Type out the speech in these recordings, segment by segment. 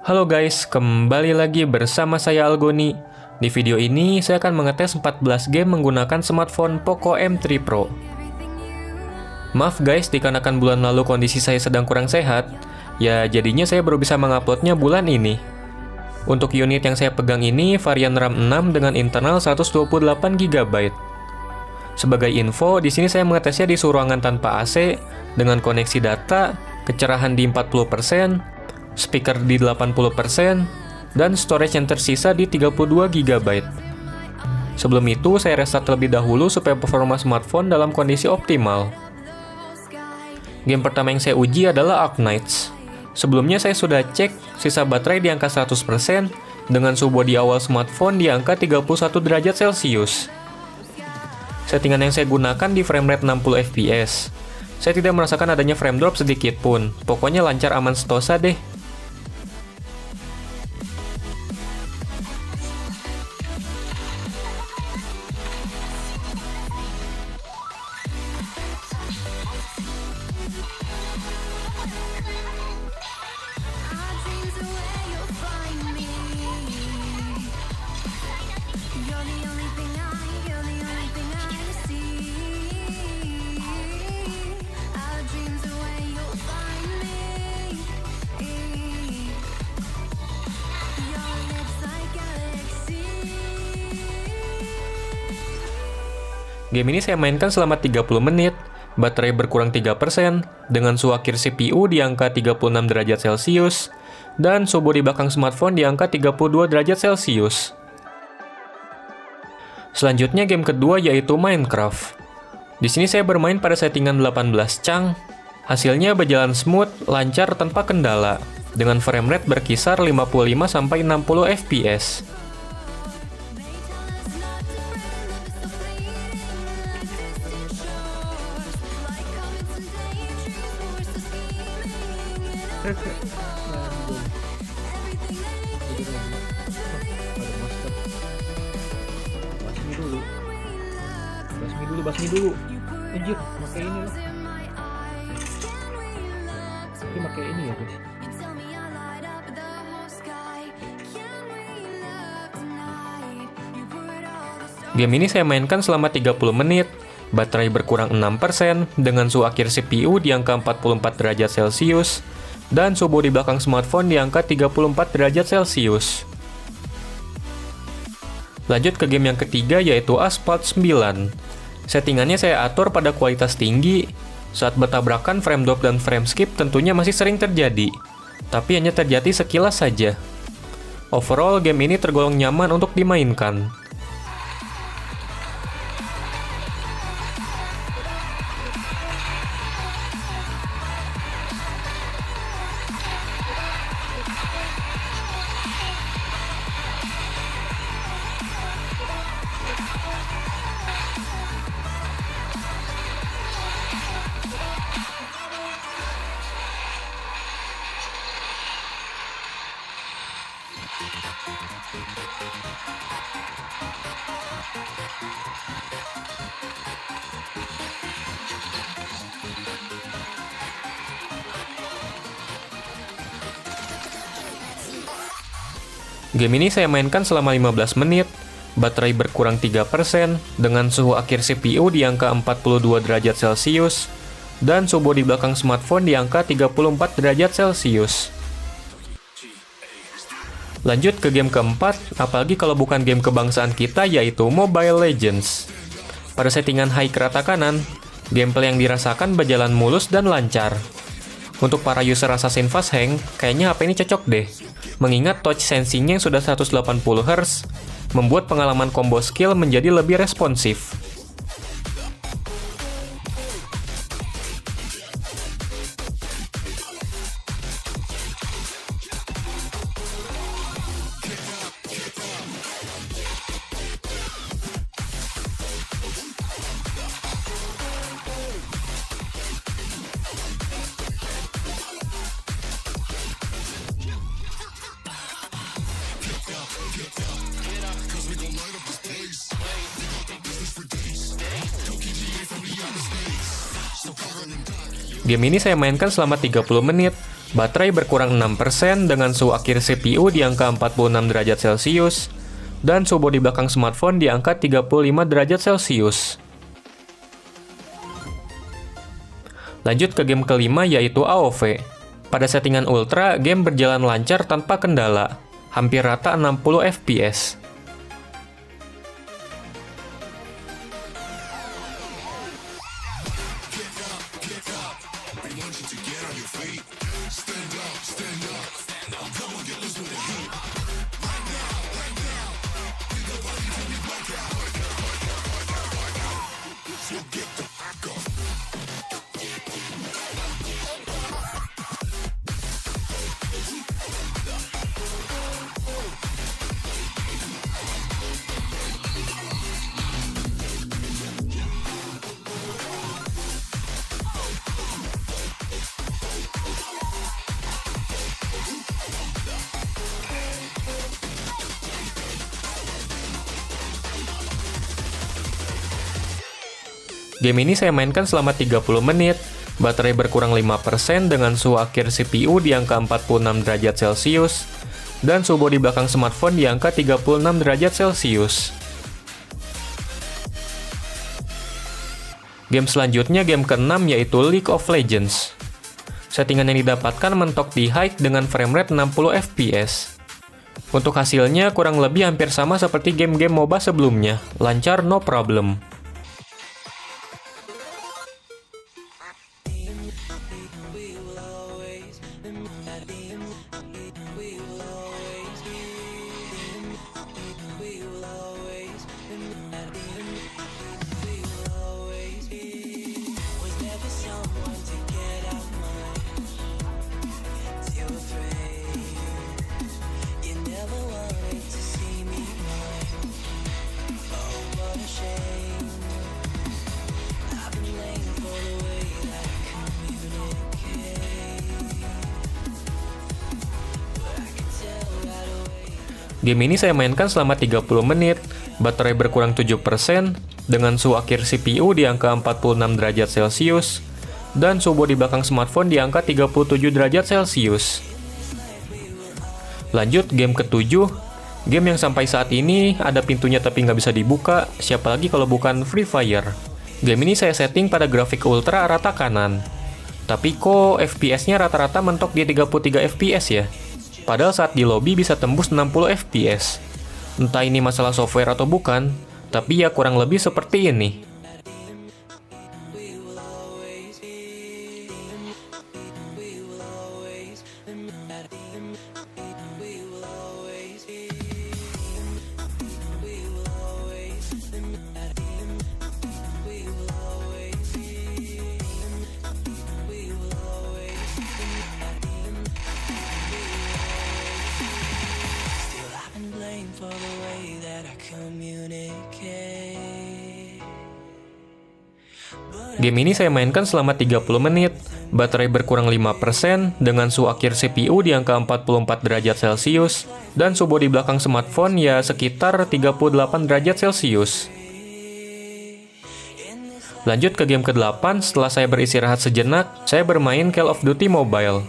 Halo guys, kembali lagi bersama saya Algoni. Di video ini saya akan mengetes 14 game menggunakan smartphone Poco M3 Pro. Maaf guys, dikarenakan bulan lalu kondisi saya sedang kurang sehat, ya jadinya saya baru bisa menguploadnya bulan ini. Untuk unit yang saya pegang ini varian RAM 6 dengan internal 128 GB. Sebagai info, di sini saya mengetesnya di suhu ruangan tanpa AC dengan koneksi data, kecerahan di 40%, speaker di 80%, dan storage yang tersisa di 32 GB. Sebelum itu, saya restart terlebih dahulu supaya performa smartphone dalam kondisi optimal. Game pertama yang saya uji adalah Arknights. Sebelumnya saya sudah cek sisa baterai di angka 100% dengan suhu bodi awal smartphone di angka 31 derajat Celcius. Settingan yang saya gunakan di framerate 60 fps. Saya tidak merasakan adanya frame drop sedikit pun. Pokoknya lancar aman sentosa deh. Game ini saya mainkan selama 30 menit, baterai berkurang 3%, dengan suhu akhir CPU di angka 36 derajat Celcius, dan suhu bodi belakang smartphone di angka 32 derajat Celcius. Selanjutnya game kedua yaitu Minecraft. Di sini saya bermain pada settingan 18 chang, hasilnya berjalan smooth, lancar tanpa kendala, dengan framerate berkisar 55-60 fps. Basmi dulu. Anjir, pakai ini lah. Tapi pakai ini ya, guys. Game ini saya mainkan selama 30 menit, baterai berkurang 6%, dengan suhu akhir CPU di angka 44 derajat Celcius, dan suhu bodi belakang smartphone di angka 34 derajat Celcius. Lanjut ke game yang ketiga yaitu Asphalt 9. Settingannya saya atur pada kualitas tinggi. Saat bertabrakan, frame drop dan frame skip tentunya masih sering terjadi, tapi hanya terjadi sekilas saja. Overall, game ini tergolong nyaman untuk dimainkan. Game ini saya mainkan selama 15 menit, baterai berkurang 3%, dengan suhu akhir CPU di angka 42 derajat Celcius, dan suhu bodi belakang smartphone di angka 34 derajat Celcius. Lanjut ke game keempat, apalagi kalau bukan game kebangsaan kita yaitu Mobile Legends. Pada settingan high ke rata kanan, gameplay yang dirasakan berjalan mulus dan lancar. Untuk para user Assassin's fast hang, kayaknya HP ini cocok deh. Mengingat touch sensing-nya yang sudah 180 Hz, membuat pengalaman combo skill menjadi lebih responsif. Game ini saya mainkan selama 30 menit. Baterai berkurang 6% dengan suhu akhir CPU di angka 46 derajat Celcius. Dan suhu bodi belakang smartphone di angka 35 derajat Celcius. Lanjut ke game kelima yaitu AOV. Pada settingan Ultra, game berjalan lancar tanpa kendala. Hampir rata 60 fps. Game ini saya mainkan selama 30 menit. Baterai berkurang 5% dengan suhu akhir CPU di angka 46 derajat Celcius. Dan suhu bodi belakang smartphone di angka 36 derajat Celcius. Game selanjutnya game ke-6 yaitu League of Legends. Settingan yang didapatkan mentok di high dengan framerate 60 fps. Untuk hasilnya kurang lebih hampir sama seperti game-game MOBA sebelumnya, lancar no problem. Game ini saya mainkan selama 30 menit, baterai berkurang 7% dengan suhu akhir CPU di angka 46 derajat Celcius dan suhu bodi belakang smartphone di angka 37 derajat Celcius. Lanjut game ke-7, game yang sampai saat ini ada pintunya tapi nggak bisa dibuka, siapa lagi kalau bukan Free Fire. Game ini saya setting pada grafik ultra rata kanan. Tapi kok FPS-nya rata-rata mentok di 33 FPS ya? Padahal saat di lobby bisa tembus 60 fps. Entah ini masalah software atau bukan, tapi ya kurang lebih seperti ini. Game ini saya mainkan selama 30 menit, baterai berkurang 5% dengan suhu akhir CPU di angka 44 derajat Celcius, dan suhu bodi belakang smartphone ya sekitar 38 derajat Celcius. Lanjut ke game ke-8, setelah saya beristirahat sejenak, saya bermain Call of Duty Mobile.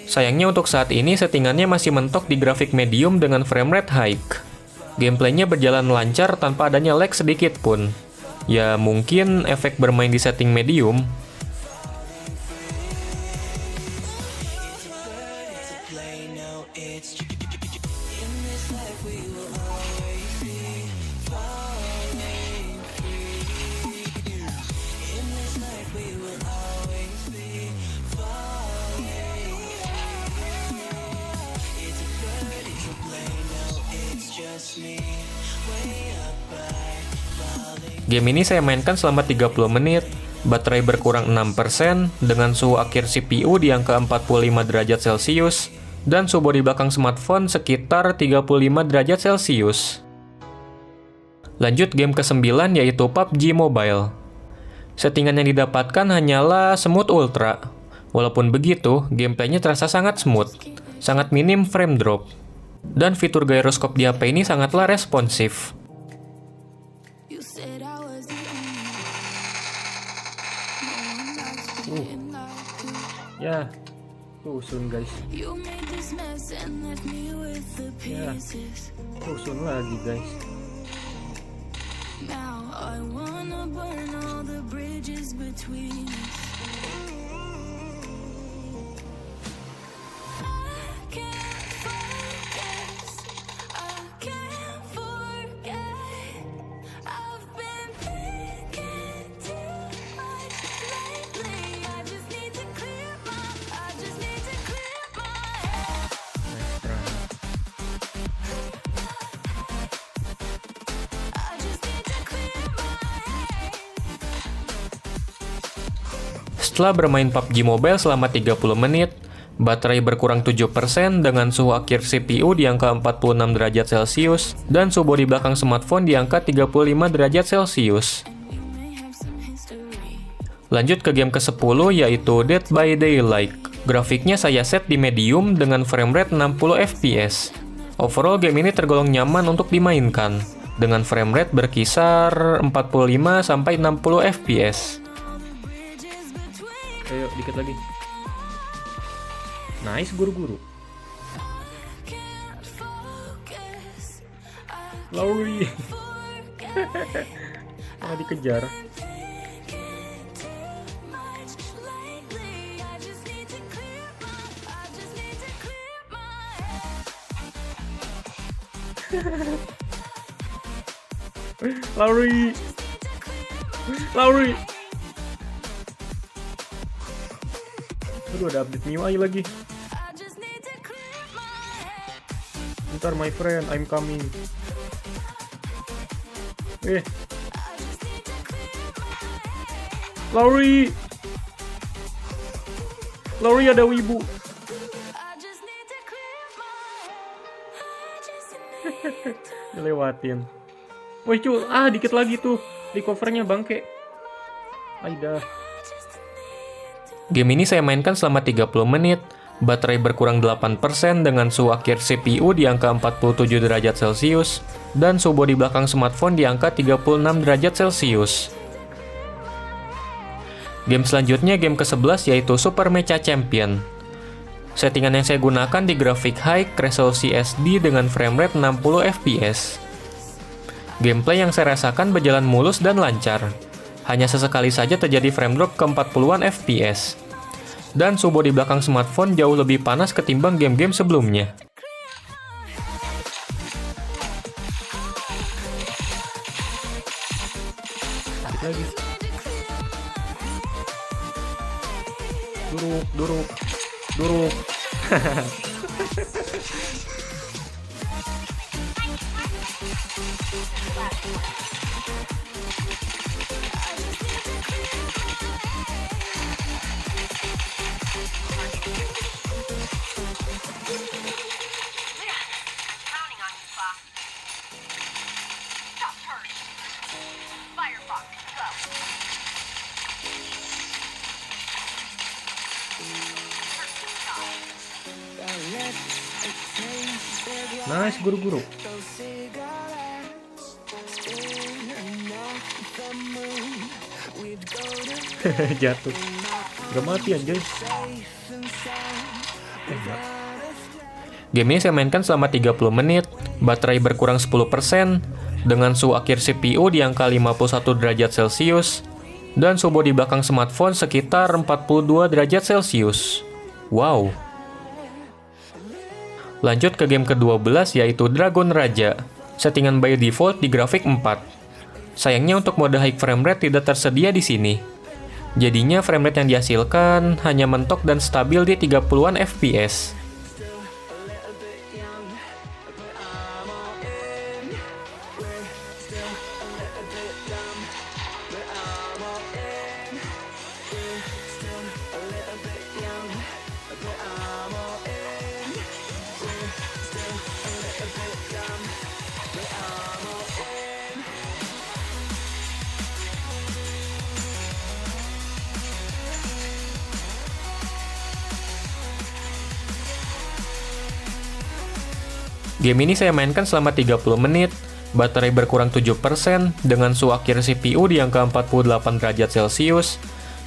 Sayangnya untuk saat ini settingannya masih mentok di grafik medium dengan framerate high. Gameplaynya berjalan lancar tanpa adanya lag sedikit pun. Ya mungkin efek bermain di setting medium. Game ini saya mainkan selama 30 menit, baterai berkurang 6% dengan suhu akhir CPU di angka 45 derajat Celcius, dan suhu bodi belakang smartphone sekitar 35 derajat Celcius. Lanjut game ke-9 yaitu PUBG Mobile. Settingan yang didapatkan hanyalah smooth ultra. Walaupun begitu, gameplaynya terasa sangat smooth, sangat minim frame drop. Dan fitur gyroscope di HP ini sangatlah responsif. Ya, rusun guys. Ya, rusun lagi guys. Setelah bermain PUBG Mobile selama 30 menit, baterai berkurang 7% dengan suhu akhir CPU di angka 46 derajat Celcius dan suhu bodi belakang smartphone di angka 35 derajat Celcius. Lanjut ke game ke-10 yaitu Dead by Daylight. Grafiknya saya set di medium dengan framerate 60 fps. Overall game ini tergolong nyaman untuk dimainkan dengan framerate berkisar 45-60 fps. Ayo, dikit lagi. Nice, guru-guru. Lowry. Malah dikejar. Lowry. Lowry. Aduh, ada update MIUI lagi. Bentar my friend, I'm coming. Lowry. Lowry ada wibu. Lewatin. Woi cuy, dikit lagi tuh. Di covernya bangke. Aida. Game ini saya mainkan selama 30 menit, baterai berkurang 8% dengan suhu akhir CPU di angka 47 derajat Celcius, dan suhu bodi belakang smartphone di angka 36 derajat Celcius. Game selanjutnya game ke-11 yaitu Super Mecha Champion. Settingan yang saya gunakan di grafik high resolusi SD dengan framerate 60 fps. Gameplay yang saya rasakan berjalan mulus dan lancar. Hanya sesekali saja terjadi frame drop ke 40-an fps. Dan suhu bodi belakang smartphone jauh lebih panas ketimbang game-game sebelumnya. Lagi. Duruk. Nice, guru-guru. Jatuh. Gak mati anjay. Game ini saya mainkan selama 30 menit, baterai berkurang 10%, dengan suhu akhir CPU di angka 51 derajat Celcius, dan suhu bodi belakang smartphone sekitar 42 derajat Celcius. Wow. Lanjut ke game ke-12 yaitu Dragon Raja. Settingan by default di grafik 4. Sayangnya untuk mode high frame rate tidak tersedia di sini. Jadinya frame rate yang dihasilkan hanya mentok dan stabil di 30-an fps. Game ini saya mainkan selama 30 menit, baterai berkurang 7% dengan suhu akhir CPU di angka 48 derajat Celcius,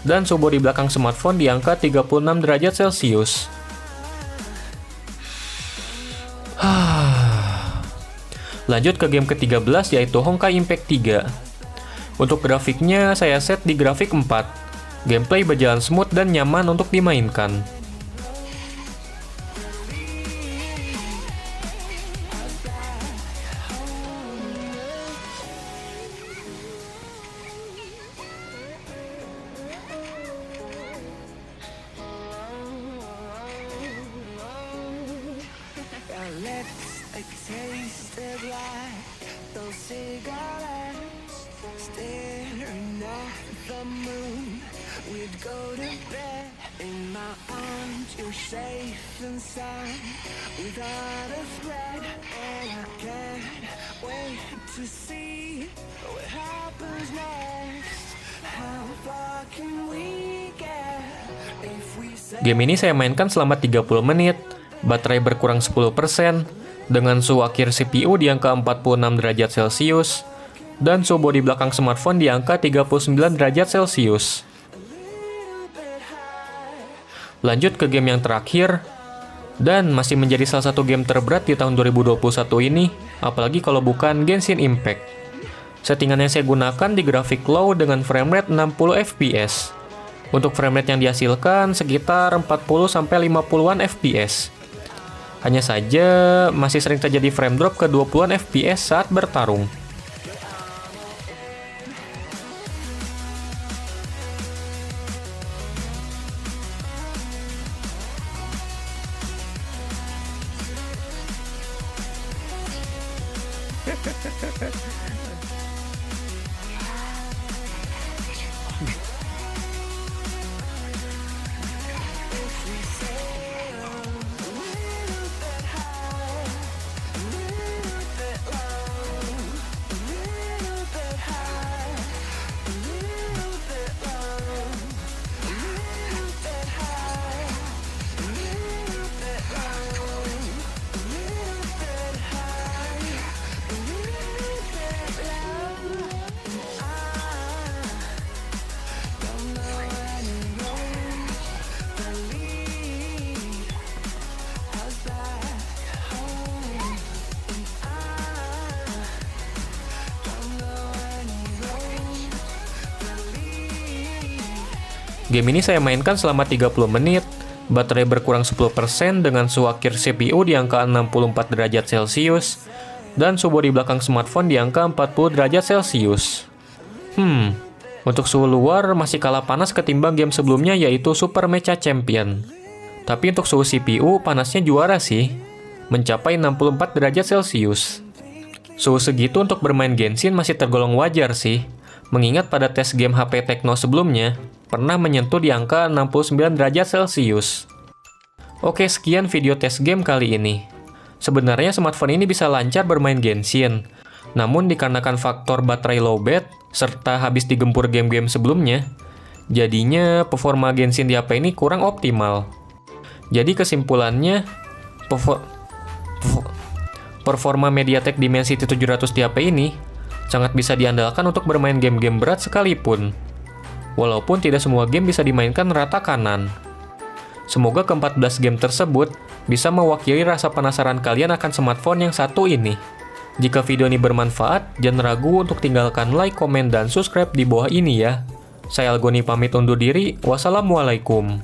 dan suhu bodi belakang smartphone di angka 36 derajat Celcius. Lanjut ke game ke-13 yaitu Honkai Impact 3. Untuk grafiknya saya set di grafik 4. Gameplay berjalan smooth dan nyaman untuk dimainkan. Game ini saya mainkan selama 30 menit, baterai berkurang 10%, dengan suhu akhir CPU di angka 46 derajat Celcius, dan suhu bodi belakang smartphone di angka 39 derajat Celcius. Lanjut ke game yang terakhir, dan masih menjadi salah satu game terberat di tahun 2021 ini, apalagi kalau bukan Genshin Impact. Settingan yang saya gunakan di grafik low dengan framerate 60 fps. Untuk framerate yang dihasilkan sekitar 40-50-an fps. Hanya saja masih sering terjadi frame drop ke 20-an fps saat bertarung. Game ini saya mainkan selama 30 menit, baterai berkurang 10% dengan suhu akhir CPU di angka 64 derajat Celcius, dan suhu bodi belakang smartphone di angka 40 derajat Celcius. Untuk suhu luar masih kalah panas ketimbang game sebelumnya yaitu Super Mecha Champion. Tapi untuk suhu CPU panasnya juara sih, mencapai 64 derajat Celcius. Suhu segitu untuk bermain Genshin masih tergolong wajar sih, mengingat pada tes game HP Tecno sebelumnya, pernah menyentuh di angka 69 derajat Celcius. Oke, sekian video tes game kali ini. Sebenarnya smartphone ini bisa lancar bermain Genshin, namun dikarenakan faktor baterai lowbat, serta habis digempur game-game sebelumnya, jadinya performa Genshin di HP ini kurang optimal. Jadi kesimpulannya, performa MediaTek Dimensity 700 di HP ini sangat bisa diandalkan untuk bermain game-game berat sekalipun. Walaupun tidak semua game bisa dimainkan rata kanan. Semoga ke-14 game tersebut bisa mewakili rasa penasaran kalian akan smartphone yang satu ini. Jika video ini bermanfaat, jangan ragu untuk tinggalkan like, komen, dan subscribe di bawah ini ya. Saya Algoni pamit undur diri, wassalamualaikum.